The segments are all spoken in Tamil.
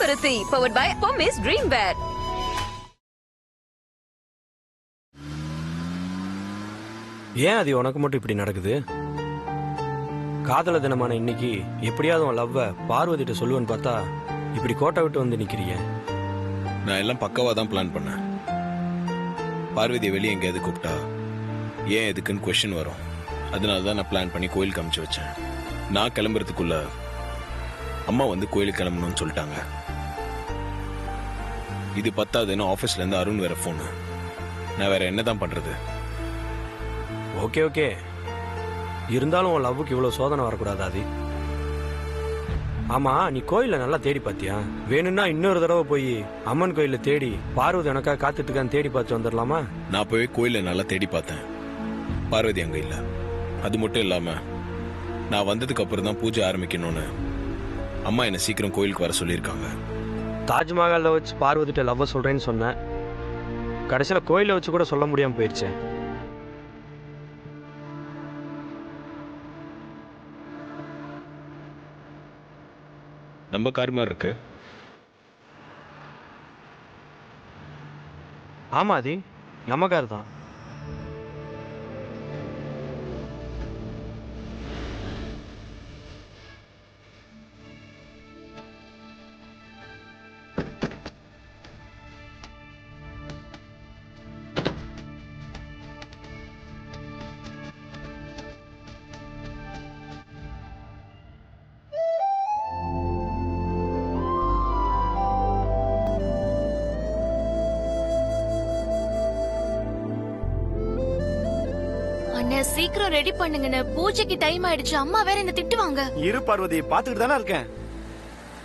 ஒருத்தி powered by Pommes Dreamwear. ஏன் அது உனக்கு மட்டும் இப்படி நடக்குது? காதல தினமான இன்னைக்கு எப்படியாவது உன் லவ்வ பார்வதிட்ட சொல்லுவேன்னு பார்த்தா இப்படி கோட்டை விட்டு வந்து நிக்கிறிய. நான் எல்லாம் பக்காவா தான் பிளான் பண்ணேன். பார்வதியை வெளியே எங்கேயாவது கூப்பிட்டா ஏன் எதுக்குன்னு கொஸ்டின் வரும். அதனால தான் நான் பிளான் பண்ணி கோயிலுக்கு அனுப்பிச்சு வச்சேன். நான் கிளம்புறதுக்குள்ள அம்மா வந்து கோயிலுக்கு கிளம்பணும்னு சொல்லிட்டாங்க. இது பத்தாதுன்னு ஆஃபீஸ்ல இருந்து அருண் வேற ஃபோனு. நான் வேற என்னதான் பண்றது? ஓகே ஓகே, இருந்தாலும் உன் லவ்வுக்கு இவ்வளவு சோதனை வரக்கூடாது. அது ஆமா, நீ கோயில நல்லா தேடி பாத்தியா? வேணும்னா இன்னொரு தடவை போய் அம்மன் கோயில தேடி பார்வதி எனக்காக காத்துட்டு இருக்கான்னு தேடி பார்த்து வந்துடலாமா? நான் போய் கோயில நல்லா தேடி பார்த்தேன். பார்வதி அங்க இல்ல. அது மட்டும் இல்லாம நான் வந்ததுக்கு அப்புறம் தான் பூஜை ஆரம்பிக்கணும்னு அம்மா என்ன சீக்கிரம் கோயிலுக்கு வர சொல்லியிருக்காங்க. தாஜ்மஹாலில் வச்சு பார்வதிட்ட லவ்வ சொல்றேன்னு சொன்னேன். கடைசியில் கோயிலை வச்சு கூட சொல்ல முடியாம போயிடுச்சேன். நம்ம கார் மாதிரி இருக்கு. ஆமா, அது நம்ம கார் தான். சீக்கிரம் ரெடி பண்ணுங்க, பூஜைக்கு டைம் ஆயிடுச்சு. அம்மா வேற என்ன திட்டுவாங்க. இரு பார்வதி, பாத்துக்கிட்டு தானே இருக்கேன்.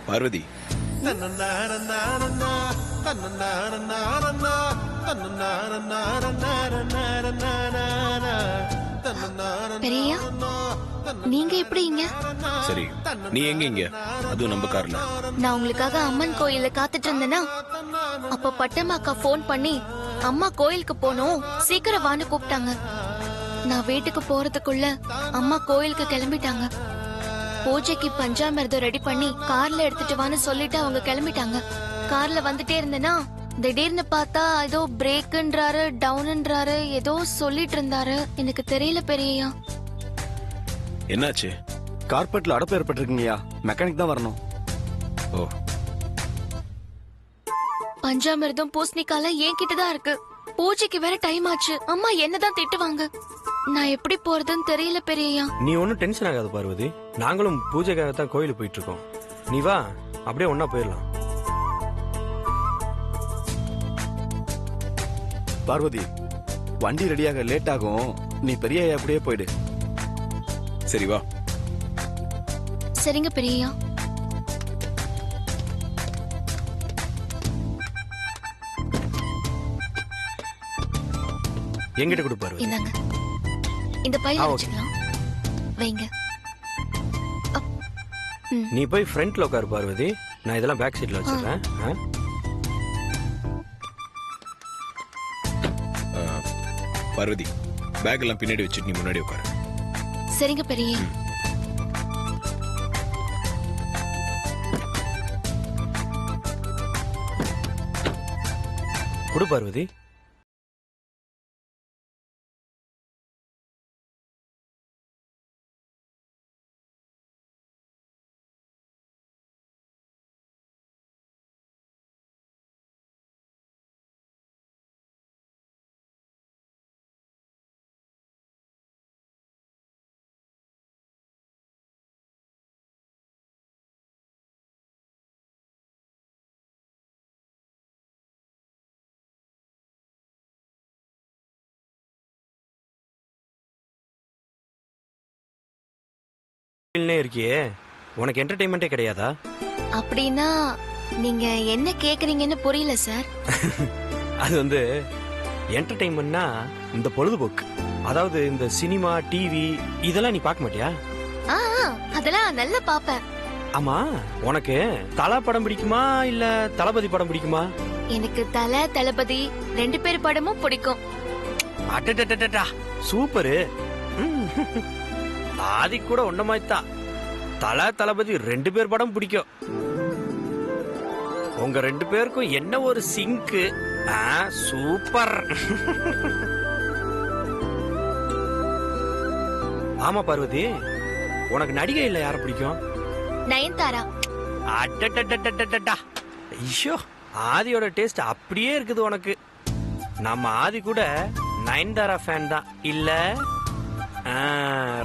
பார்வதி, பெரியா, நீங்க எப்படி இங்க? சரி, நீ எங்க இங்க? அதுவும் நம்ம கார்ல. நான் உங்களுக்காக அம்மன் கோயில்ல காத்துட்டு இருந்தேனா, அப்ப பட்டம்மாக்கா போன் பண்ணி அம்மா கோயிலுக்கு போனோம், சீக்கிரம் வான்னு கூப்பிட்டாங்க. நான் வீட்டுக்கு போறதுக்குள்ள அம்மா கோயிலுக்கு கிளம்பிட்டாங்க. பூஜைக்கு பஞ்சாமிர்தம் ரெடி பண்ணி கார்ல எடுத்துட்டு வான்னு சொல்லிட்டு அவங்க கிளம்பிட்டாங்க. கார்ல வந்துட்டே இருந்தேனா திடீர்னு பார்த்தா ஏதோ பிரேக்ன்றாரு, டவுன்ன்றாரு, ஏதோ சொல்லிட்டு இருந்தாரு. எனக்கு தெரியல பெரியயா. என்னாச்சு? கார்பெட்ல அடப்பு ஏற்பட்டிருக்குங்கய்யா, மெக்கானிக் தான் வரணும். ஓ, பஞ்சாமிர்தம் பூசணிக்கால என்கிட்ட தான் இருக்கு. பூஜைக்கு வேற டைம் ஆச்சு. அம்மா என்னதான் திட்டுவாங்க. நான் எப்படி போறதுன்னு தெரியல பெரியயா. நீ ஒன்னும் டென்ஷன் ஆகாது பார்வதி, நாங்களும் பூஜைக்காகத்தான் கோயிலுக்கு போயிட்டு இருக்கோம். நீ வா, அப்படியே ஒன்னா போயிடலாம். பார்வதி, வண்டி ரெடியாக லேட் ஆகும், நீ பெரிய அப்படியே போயிடு. சரி வா. சரிங்க பெரியயா. எங்கிட்ட கொடுப்பாரு. இந்தாங்க, இந்த பையில வச்சுக்கலாம், வைங்க. நீ போய் ஃப்ரண்ட்ல உட்காரு பார்வதி, நான் இதெல்லாம் பேக் சீட்ல வச்சிடுறேன். பார்வதி, பேக் எல்லாம் பின்னாடி வச்சுட்டு நீ முன்னாடி உட்காரு. சரிங்க பெரிய. கொடு பார்வதி. இருக்கியே, உனக்கு என்டர்டைன்மெண்டே கிடையாதா? அப்படின்னா நீங்க என்ன கேக்குறீங்கன்னு புரியல சார். அது வந்து என்டர்டைன்மெண்ட்னா இந்த பொழுதுபோக்கு. அதாவது இந்த சினிமா, டிவி இதெல்லாம் நீ பார்க்க மாட்டியா? அதெல்லாம் நல்லா பாப்பேன். ஆமா, உனக்கு தல படம் பிடிக்குமா இல்ல தளபதி படம் பிடிக்குமா? எனக்கு தளபதி ரெண்டு பேர் படமும் பிடிக்கும். அடடடடடா, சூப்பரு. ஆதி கூட ஒன்ன மாதிரி தான். தளபதி ரெண்டு பேர் படம் பிடிக்கும். உங்க 2 பேருக்கும் என்ன ஒரு சிங்க். சூப்பர். ஆமா பார்வதி, உனக்கு நடிகை இல்ல யார பிடிக்கும்? நயன்தாரா. அடடடடடடடா. ஐயோ, ஆதியோட டேஸ்ட் அப்படியே இருக்குது உனக்கு. நம்ம ஆதி கூட நயன்தாரா ஃபேன் தான் இல்ல?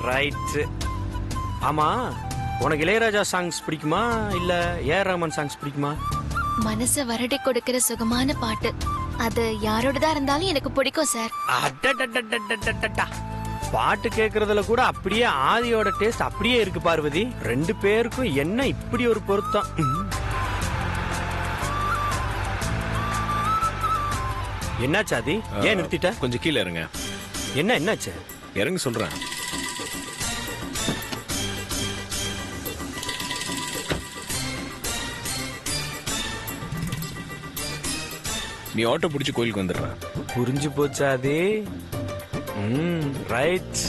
ரைட். ஆமா, உனக்கு இளையராஜா சாங்ஸ் பிடிக்குமா இல்ல ஏஆர் ரஹ்மான் சாங்ஸ் பிடிக்குமா? மனச வருடி கொடுக்கிற சுகமான பாட்டு அது யாரோடதா இருந்தாலும் எனக்கு பிடிக்கும் சார். அடடடடடடடடா. பாட்டு கேக்குறதுல கூட அப்படியே ஆதியோட டேஸ்ட் அப்படியே இருக்கு பார்வதி. 2 பேருக்கும் என்ன இப்படி ஒரு பொருத்தம். என்னாச்சு ஆதி? ஏன் நிறுத்திட்ட? கொஞ்சம் கீழே இறங்க. என்னாச்சு? இறங்க சொல்றேன். நீ ஆட்டோ பிடிச்சி கோயிலுக்கு வந்துடுற. புரிஞ்சு போச்சா ஆதி? ரைட்.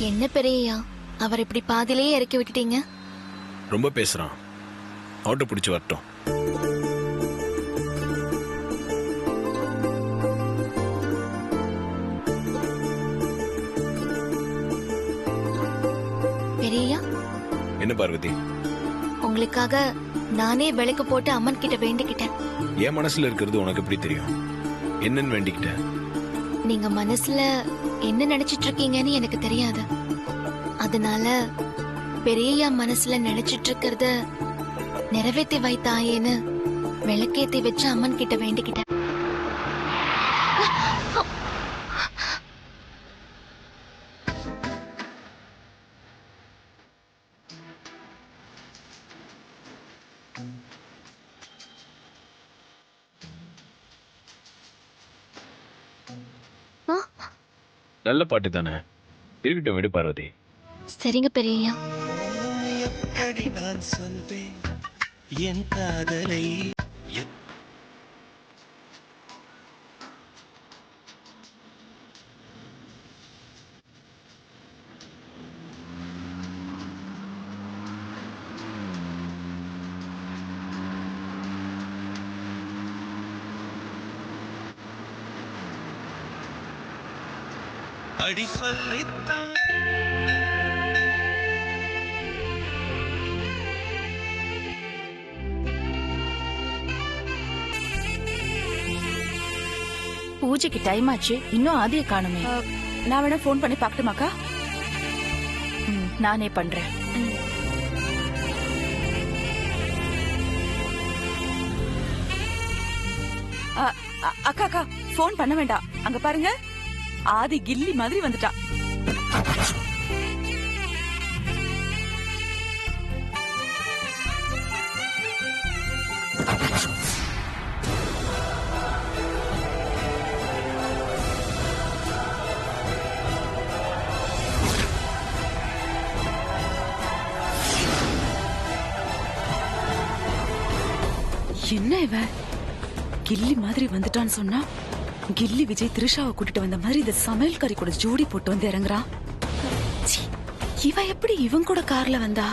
என்ன பெரியயா, அவர் இப்படி பாதியிலேயே இறக்கி விட்டுட்டீங்க? ரொம்ப பேசுறான். ஆட்டோ பிடிச்சி வரட்டும். பெரியயா, என்ன பார்வதி? உங்களுக்காக நானே விளக்கு போட்டு அம்மன் கிட்ட வேண்டிக்கிட்டேன். என் மனசுல இருக்கிறது உனக்கு எப்படி தெரியும்? என்னன்னு வேண்டிக்கிட்ட? நீங்க மனசுல என்ன நினைச்சிட்டு இருக்கீங்கன்னு எனக்கு தெரியாது. அதனால பெரியயா மனசுல நினைச்சிட்டு இருக்கிறத நிறைவேற்றி வைத்தாயேன்னு விளக்கேத்தி வச்சு அம்மன் கிட்ட வேண்டிக்கிட்டேன். நல்ல பாட்டு தானே, இருக்கட்டும், விடு பார்வதி. சரிங்க பெரியயா. எப்படி நான் சொல்வேன் என் காதலை? அடி சொல்லித்தான் பூஜைக்கு டைம் ஆச்சு, இன்னும் ஆதியை காணுமே. நான் வேணா ஃபோன் பண்ணி பார்க்கட்டுமாக்கா? நானே பண்றேன். அக்கா அக்கா, ஃபோன் பண்ண வேண்டாம். அங்க பாருங்க, ஆதி கில்லி மாதிரி வந்துட்டா. என்ன இவன் கில்லி மாதிரி வந்துட்டான்னு சொன்னா, கில்லி விஜய் த்ரிஷாவை கூட்டிட்டு வந்த மாதிரி இந்த சமையல்காரி கூட ஜோடி போட்டு வந்து இறங்குறான். இவ எப்படி இவன் கூட கார்ல வந்தா?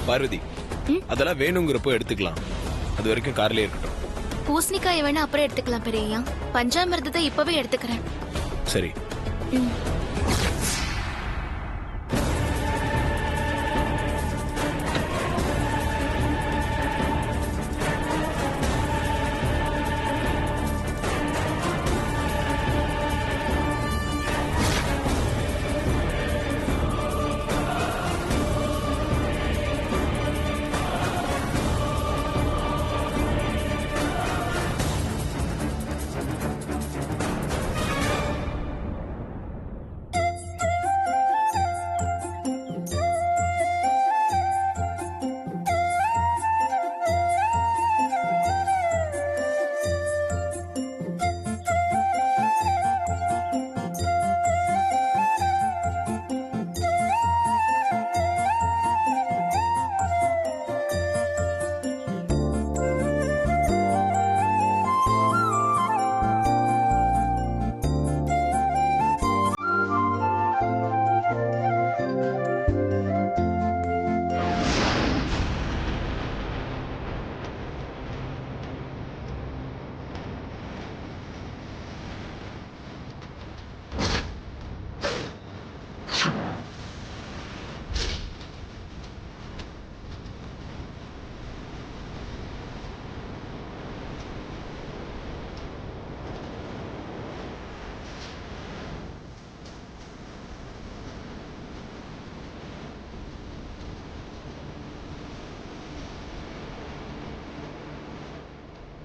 பார்வதி, அதெல்லாம் வேணுங்கிறப்போ எடுத்துக்கலாம். அது வரைக்கும் கார்லயே இருக்கட்டும். பூசணிக்காய் வேணா அப்புறம் எடுத்துக்கலாம் பெரியயா. பஞ்சாமிர்தத்தை இப்பவே எடுத்துக்கிறேன். சரி.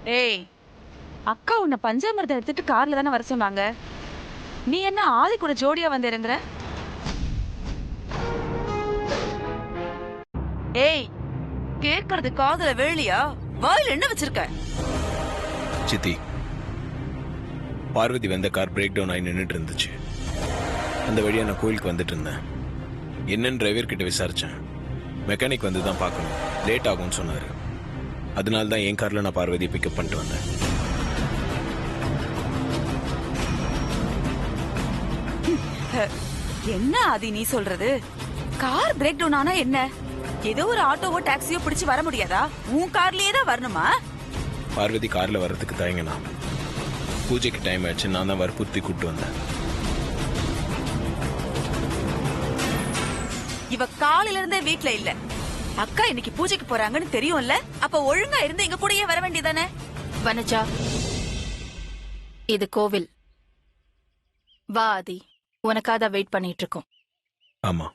ஏய், அக்கா உன்னை பஞ்சாமிர்தம் எடுத்துட்டு கார்ல தானே வர சொன்னாங்க. நீ என்ன ஆதி கூட ஜோடியா வந்து இறங்குற? ஏய், கேட்கறது காதுல வேலியா? வாயில என்ன வச்சிருக்க? சித்தி, பார்வதி வந்த கார் பிரேக் டவுன் ஆகி நின்றுட்டு இருந்துச்சு. அந்த வழியா நான் கோயிலுக்கு வந்துட்டு இருந்தேன். என்னன்னு டிரைவர் கிட்ட விசாரிச்சேன். மெக்கானிக் வந்து தான் பார்க்கணும், லேட் ஆகும்னு சொன்னாரு. அதனால தான் என் கார்ல நான் பார்வதியை பிக்கப் பண்ணிட்டு வந்தேன். என்ன ஆதி நீ சொல்றது? கார் பிரேக் டவுன் ஆனா என்ன? ஏதோ ஒரு ஆட்டோவோ டாக்ஸியோ பிடிச்சு வர முடியாதா? உன் கார்லயே தான் வரணுமா? பார்வதி கார்ல வர்றதுக்கு தயங்கினா. பூஜைக்கு டைம் ஆச்சு, நான் தான் வற்புறுத்தி கூப்பிட்டு வந்தேன். இவ காலையில இருந்தே வீட்ல இல்ல. அக்கா இன்னைக்கு பூஜைக்கு போறாங்கன்னு தெரியும்ல? அப்ப ஒழுங்கா இருந்து எங்க கூடயே வர வேண்டியதானே? வனஜா, இது கோவில். வா ஆதி, உனக்காக வெயிட் பண்ணிட்டு இருக்கோம். ஆமா,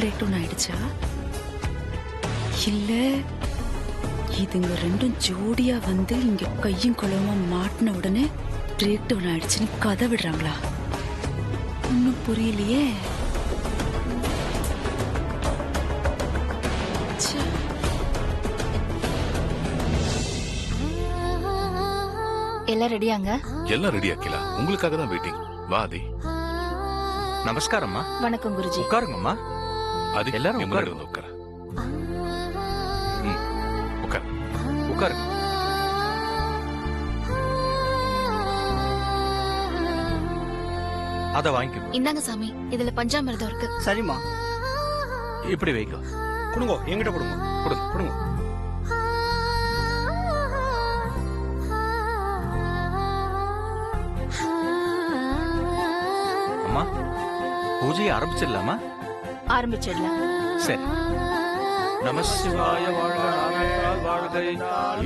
பிரேக் டவுன் ஆயிடுச்சா? இல்ல இதுங்க ரெண்டும் ஜோடியா வந்து இங்க கையும் குளமா மாட்டின உடனே பிரேக் டவுன் ஆயிடுச்சுன்னு கதை விடுறாங்களா? ஒன்னும் புரியலையே. எல்லாம் ரெடியாங்க? எல்லாம் ரெடி ஆக்கிலா, உங்களுக்காக தான் வெயிட்டிங். வாதி. நமஸ்காரம்மா. வணக்கம் குருஜி. உட்காருங்கம்மா. அது எல்லாரும் முன்னாடி வந்து உட்கார. உட்கார் உட்காரு. அத வாங்கிக்கோ. இந்தாங்க சாமி, இதுல பஞ்சாமிர்தம் இருக்கு. சரிம்மா, இப்படி வைக்கோ. கொடுங்க, என்கிட்ட கொடுங்க. கொடுங்க கொடுங்க. அம்மா, பூஜையை ஆரம்பிச்சிடலாமா? ஆரம்பிச்சிடலாம். சரி. நமசிவாய வாழ்க, நாமத்தால் வாழ்க,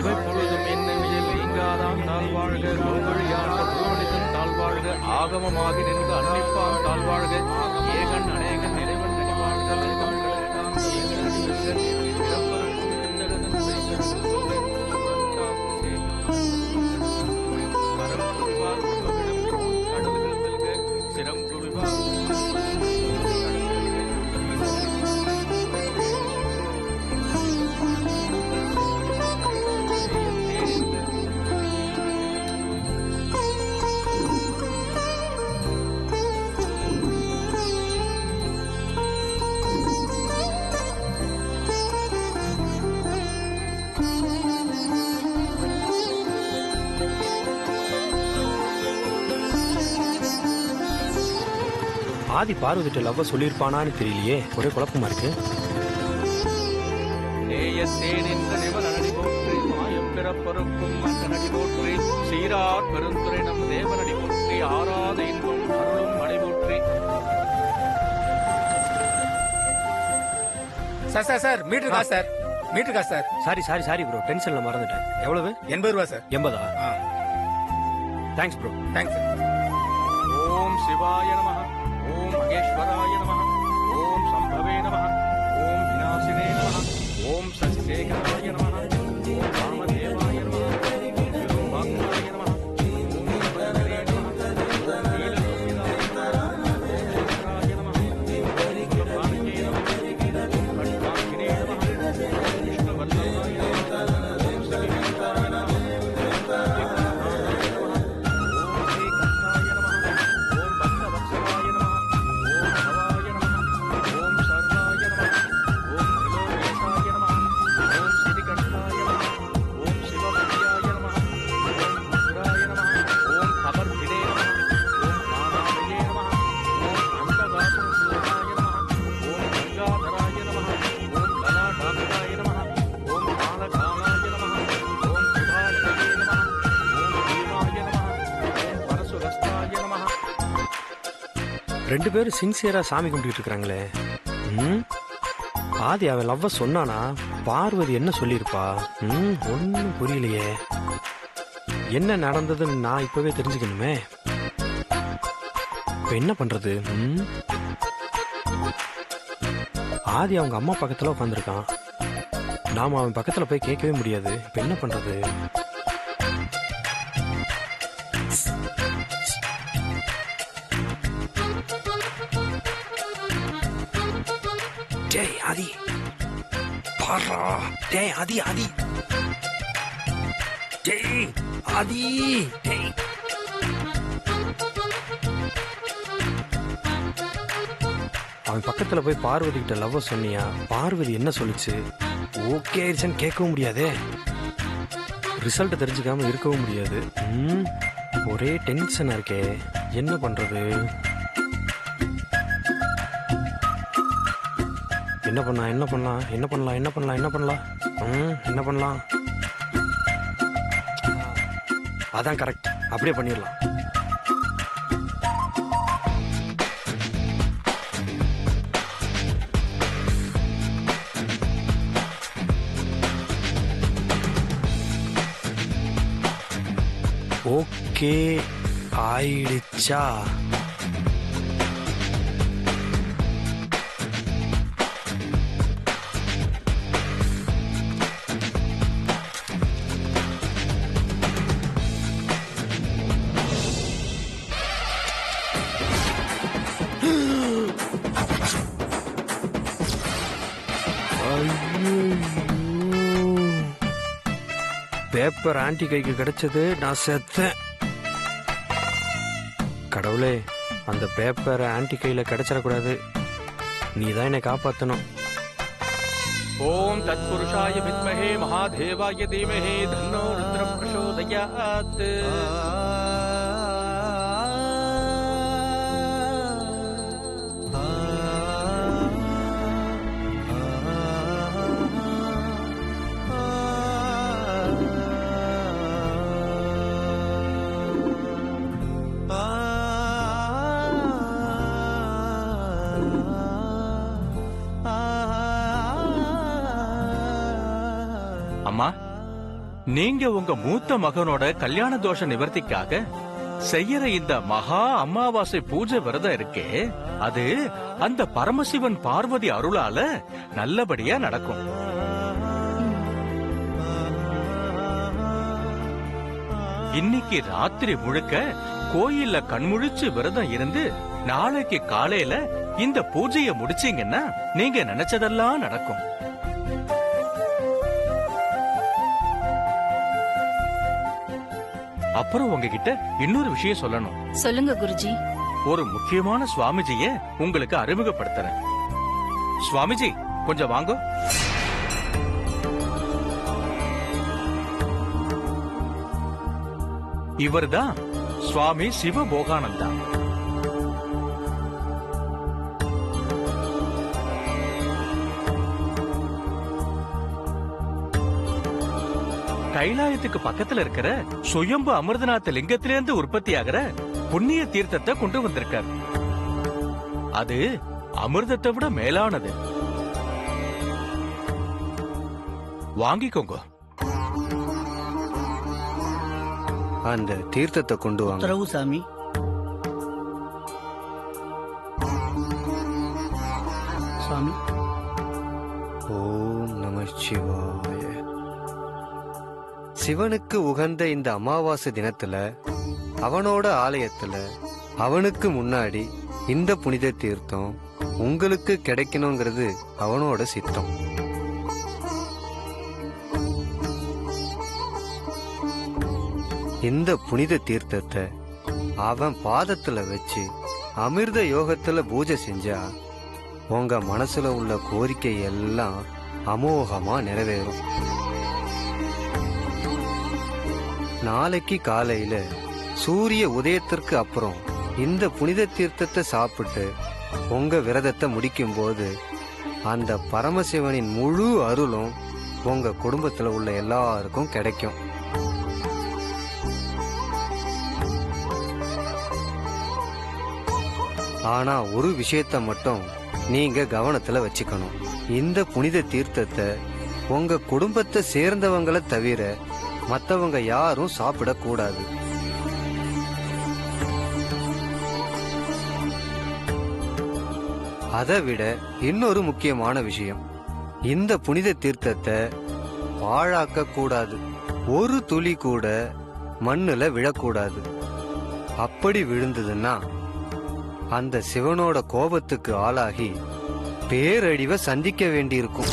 இவை பொழுதும் என்னையில் நீங்காதான் தாழ் வாழ்க, நோவழியான புரோணிதன் தாழ் வாழ்க, ஆகமமாகி நின்று அன்னிப்பான் தாழ் வாழ்க, ஏகன் அநேகன் இறைவன் நடிவாழ்கள் சிரம் குவிவார். ஆதி பார்வதிட்ட லவ்வ சொல்லியிருப்பானான்னு தெரியலையே, ஒரே குழப்பமா இருக்கு. சீரார் பெருந்துரை நம் தேவனடி போற்றி, ஆராத இன்பம் அருளும் மடை போற்றி. சார் சார் சார் மீட்டர் காசு சார், மீட்டர் காசு சார். சாரி ப்ரோ, டென்ஷன்ல மறந்துட்டேன். எவ்வளவு? 80 ரூபா சார். 80? Thanks bro. Thanks sir. ஓம் சிவாய நமஹ, ஓம் மகேஸ்வராய நமஹ, ஓம் சம்பவே நமஹ, ஓம் விநாசினே நமஹ, ஓம் சசிசேகராய நமஹ, ஓம் ராமதேவாய நமஹ, ஓம் வாக்யாய நமஹ, ஓம் வஜ்ரே நமஹ, ஓம் நீலகோபிதாய நமஹ, ஓம் சங்கராய நமஹ, ஓம் குலபாலகே நமஹ, ஓம் கண்காங்கினே நமஹ, ஓம் விஷ்ணுவல்லபாய நமஹ, ஓம் சவிதாய நமஹ, ஓம் ஸ்ரீகண்டாய நமஹ, ஓம் பக்தவத்சலாய நமஹ, ஓம் பவாய 2 பேரும் சின்சியரா சாமி கும்பிட்டு இருக்காங்களே. ஆதி அவன் லவ்வ சொன்னானா பார்வதி என்ன சொல்லியிருப்பா? ஒன்னும் புரியலையே. என்ன நடந்ததுன்னு நான் இப்பவே தெரிஞ்சுக்கணுமே. இப்ப என்ன பண்றது? ஆதி அவங்க அம்மா பக்கத்துல உட்காந்துருக்கான். நாம அவன் பக்கத்துல போய் கேட்கவே முடியாது. இப்ப என்ன பண்றது? டேய் ஆதி பாரா. டேய் ஆதி ஆதி. டேய் ஆதி. டேய் அவன் பக்கத்துல போய் பார்வதி கிட்ட லவ் சொன்னியா? பார்வதி என்ன சொல்லுச்சு? ஓகே ஆயிடுச்சுன்னு கேட்கவும் முடியாதே. ரிசல்ட் தெரிஞ்சுக்காம இருக்கவும் முடியாது. ஒரே டென்ஷனா இருக்கே. என்ன பண்றது? என்ன பண்ணலாம் என்ன பண்ணலாம் என்ன பண்ணலாம் என்ன பண்ணலாம் என்ன பண்ணலாம் என்ன பண்ணலாம்? அதான் கரெக்ட். அப்படியே பண்ணிடலாம். ஓகே ஆயிடுச்சா? பேப்பர் ஆன்டி கைக்கு கிடைச்சது. நான் செத்தேன். கடவுளே, அந்த பேப்பர் ஆன்டி கையில கிடைச்சிடக்கூடாது. நீ தான் என்னை காப்பாற்றணும். ஓம் தத்புருஷாய வித்மஹே மகாதேவாய தீமஹே தன்னோ ருத்ரம் பிரசோதயாத். அம்மா, நீங்க உங்க மூத்த மகனோட கல்யாண தோஷ நிவர்த்திக்காக செய்யற இந்த மகா அமாவாசை பூஜை விரதம் இருக்கே, அது அந்த பரமசிவன் பார்வதி அருளால நல்லபடியா நடக்கும். இன்னைக்கு ராத்திரி முழுக்க கோயில்ல கண்முழிச்சு விரதம் இருந்து நாளைக்கு காலையில இந்த பூஜையை முடிச்சீங்கன்னா நீங்க நினைச்சதெல்லாம் நடக்கும். அப்புறம் உங்ககிட்ட இன்னொரு விஷயம் சொல்லணும். சொல்லுங்க குருஜி. ஒரு முக்கியமான சுவாமிஜிய உங்களுக்கு அறிமுகப்படுத்துறேன். சுவாமிஜி, கொஞ்சம் வாங்க. இவர்தான் சுவாமி சிவபோகானந்தா. கைலாயத்துக்கு பக்கத்துல இருக்கிற சுயம்பு அமிர்தநாத லிங்கத்திலிருந்து உற்பத்தி ஆகிற புண்ணிய தீர்த்தத்தை கொண்டு வந்திருக்கார். அது அமிர்தத்தை விட மேலானது. வாங்கிக்கோங்க. அந்த தீர்த்தத்தை கொண்டு வாங்க. உத்தரவு சாமி. சாமி. ஓம் நம சிவாய. சிவனுக்கு உகந்த இந்த அமாவாசை தினத்துல அவனோட ஆலயத்துல அவனுக்கு முன்னாடி இந்த புனித தீர்த்தம் உங்களுக்கு கிடைக்கணுங்கிறது அவனோட சித்தம். இந்த புனித தீர்த்தத்தை அவன் பாதத்துல வச்சு அமிர்த யோகத்துல பூஜை செஞ்சா உங்க மனசுல உள்ள கோரிக்கை எல்லாம் அமோகமா நிறைவேறும். நாளைக்கு காலையில சூரிய உதயத்திற்கு அப்புறம் இந்த புனித தீர்த்தத்தை சாப்பிட்டு உங்க விரதத்தை முடிக்கும் போது அந்த பரமசிவனின் முழு அருளும் உங்க குடும்பத்துல உள்ள எல்லாருக்கும் கிடைக்கும். ஆனா ஒரு விஷயத்த மட்டும் நீங்க கவனத்துல வச்சுக்கணும். இந்த புனித தீர்த்தத்தை உங்க குடும்பத்தை சேர்ந்தவங்களை தவிர மத்தவங்க யாரும் சாப்பிடக்கூடாது. அதை விட இன்னொரு முக்கியமான விஷயம், இந்த புனித தீர்த்தத்தை பாழாக்க கூடாது. ஒரு துளி கூட மண்ணுல விழக்கூடாது. அப்படி விழுந்ததுன்னா அந்த சிவனோட கோபத்துக்கு ஆளாகி பேரழிவை சந்திக்க வேண்டியிருக்கும்.